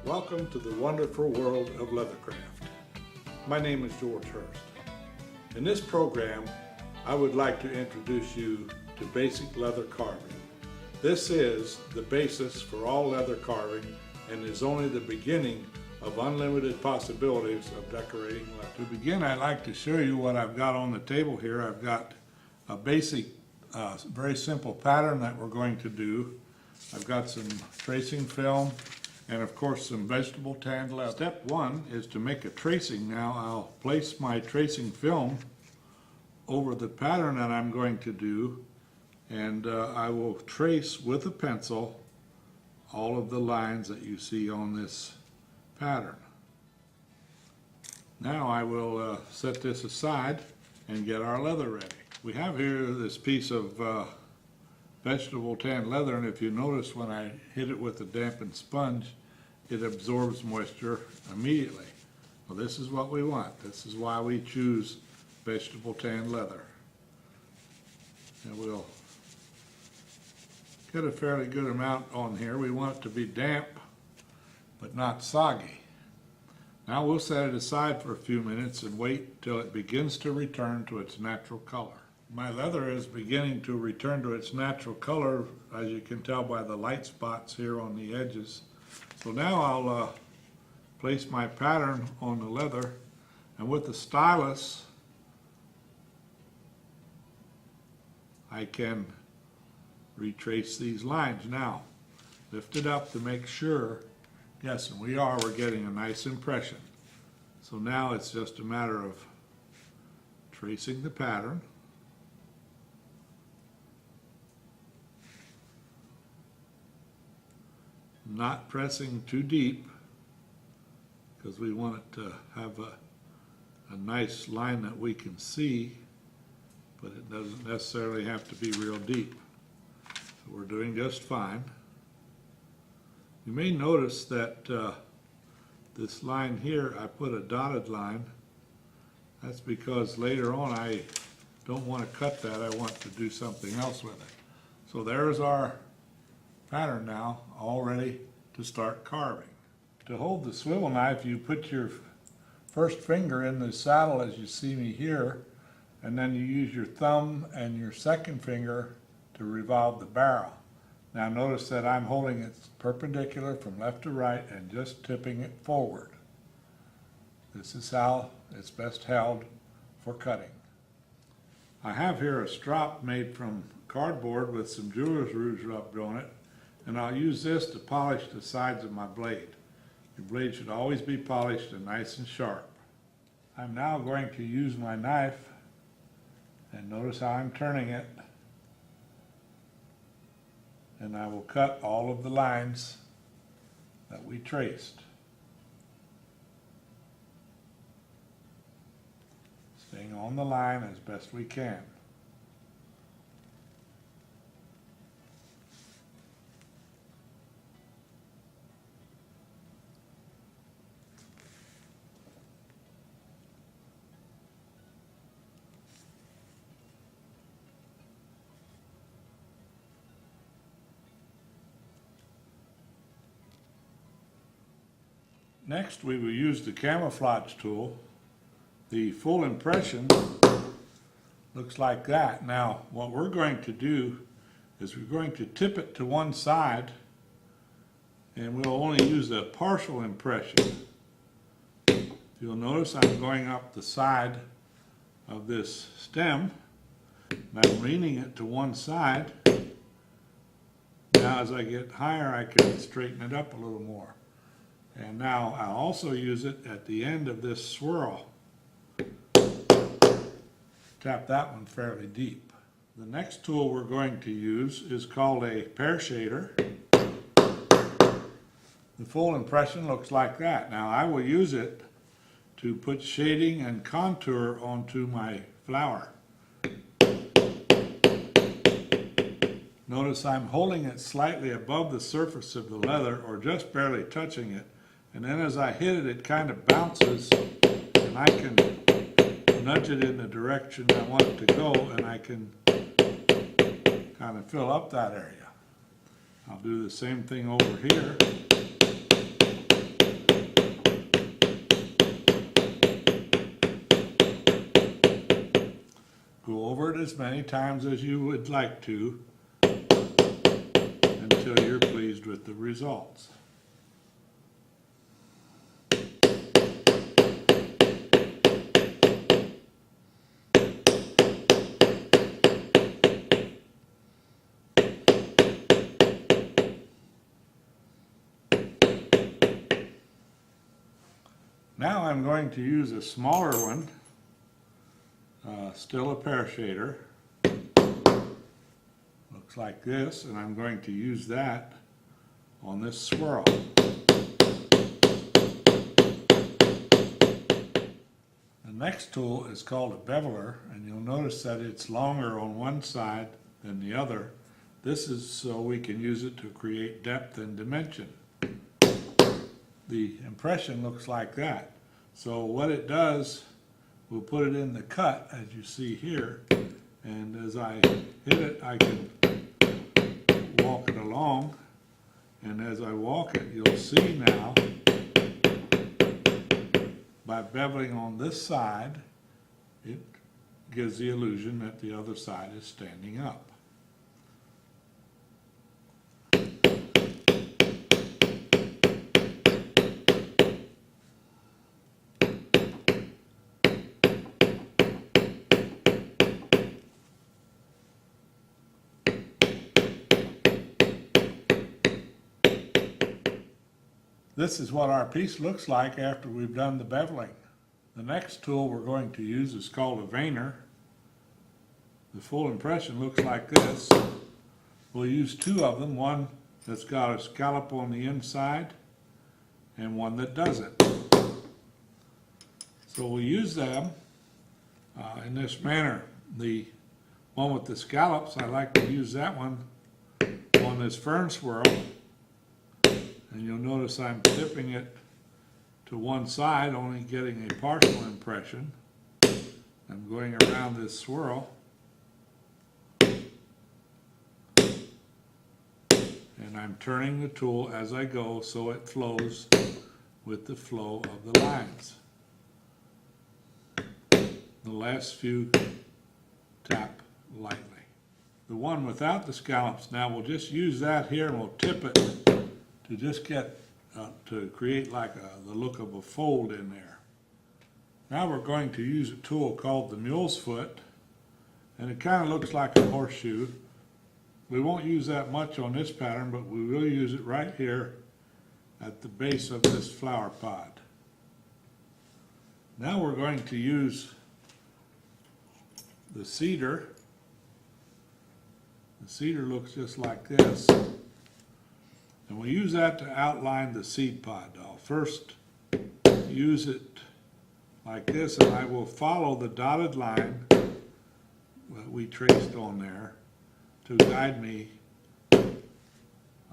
Welcome to the wonderful world of leathercraft. My name is George Hurst. In this program, I would like to introduce you to basic leather carving. This is the basis for all leather carving and is only the beginning of unlimited possibilities of decorating leather. To begin, I'd like to show you what I've got on the table here. I've got a basic, very simple pattern that we're going to do. I've got some tracing film and of course some vegetable tanned leather. Step one is to make a tracing. Now I'll place my tracing film over the pattern that I'm going to do, and I will trace with a pencil all of the lines that you see on this pattern. Now I will set this aside and get our leather ready. We have here this piece of vegetable tanned leather, and if you notice when I hit it with a dampened sponge, it absorbs moisture immediately. Well, this is what we want. This is why we choose vegetable tanned leather. And we'll get a fairly good amount on here. We want it to be damp but not soggy. Now we'll set it aside for a few minutes and wait till it begins to return to its natural color. My leather is beginning to return to its natural color, as you can tell by the light spots here on the edges. So now I'll place my pattern on the leather, and with the stylus I can retrace these lines. Now lift it up to make sure. Yes, and we're getting a nice impression. So now it's just a matter of tracing the pattern. Not pressing too deep, because we want it to have a nice line that we can see, but it doesn't necessarily have to be real deep. So we're doing just fine. You may notice that this line here, I put a dotted line. That's because later on I don't want to cut that. I want to do something else with it. So there's our pattern now, all ready to start carving. To hold the swivel knife, you put your first finger in the saddle as you see me here, and then you use your thumb and your second finger to revolve the barrel. Now notice that I'm holding it perpendicular from left to right and just tipping it forward. This is how it's best held for cutting. I have here a strop made from cardboard with some jeweler's rouge rubbed on it, and I'll use this to polish the sides of my blade. Your blade should always be polished and nice and sharp. I'm now going to use my knife, and notice how I'm turning it, and I will cut all of the lines that we traced. Staying on the line as best we can. Next, we will use the camouflage tool. The full impression looks like that. Now, what we're going to do is we're going to tip it to one side, and we'll only use a partial impression. You'll notice I'm going up the side of this stem, and I'm leaning it to one side. Now, as I get higher, I can straighten it up a little more. And now I'll also use it at the end of this swirl. Tap that one fairly deep. The next tool we're going to use is called a pear shader. The full impression looks like that. Now I will use it to put shading and contour onto my flower. Notice I'm holding it slightly above the surface of the leather, or just barely touching it. And then as I hit it, it kind of bounces, and I can nudge it in the direction I want it to go, and I can kind of fill up that area. I'll do the same thing over here. as many times as you would like to until you're pleased with the results. Now I'm going to use a smaller one, still a pear shader. Looks like this, and I'm going to use that on this swirl. The next tool is called a beveler, and you'll notice that it's longer on one side than the other. This is so we can use it to create depth and dimension. The impression looks like that. So what it does, we'll put it in the cut as you see here, and as I hit it I can walk it along, and as I walk it you'll see now by beveling on this side it gives the illusion that the other side is standing up. This is what our piece looks like after we've done the beveling. The next tool we're going to use is called a veiner. The full impression looks like this. We'll use two of them, one that's got a scallop on the inside and one that doesn't. So we use them in this manner. The one with the scallops, I like to use that one on this fern swirl. And you'll notice I'm tipping it to one side, only getting a partial impression. I'm going around this swirl. And I'm turning the tool as I go so it flows with the flow of the lines. The last few tap lightly. The one without the scallops, now we'll just use that here and we'll tip it to just get to create like the look of a fold in there. Now we're going to use a tool called the mule's foot, and it kind of looks like a horseshoe. We won't use that much on this pattern, but we will use it right here at the base of this flower pod. Now we're going to use the cedar. The cedar looks just like this. And we use that to outline the seed pod. I'll first use it like this, and I will follow the dotted line that we traced on there to guide me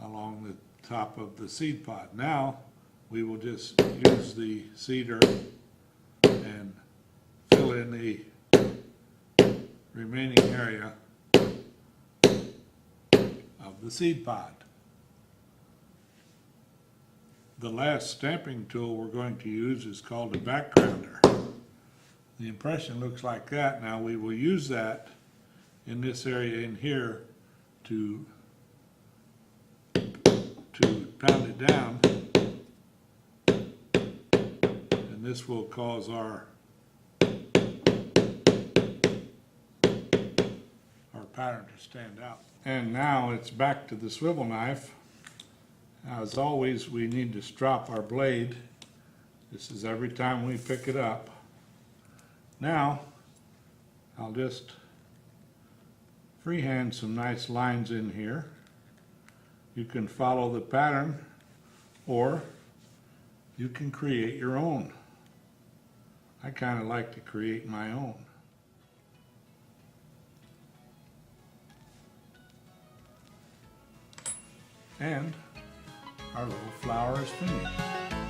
along the top of the seed pod. Now we will just use the cedar and fill in the remaining area of the seed pod. The last stamping tool we're going to use is called a backgrounder. The impression looks like that. Now we will use that in this area in here to pound it down, and this will cause our pattern to stand out. And now it's back to the swivel knife. As always, we need to strop our blade. This is every time we pick it up. Now, I'll just freehand some nice lines in here. You can follow the pattern, or you can create your own. I kind of like to create my own. And our little flower is finished.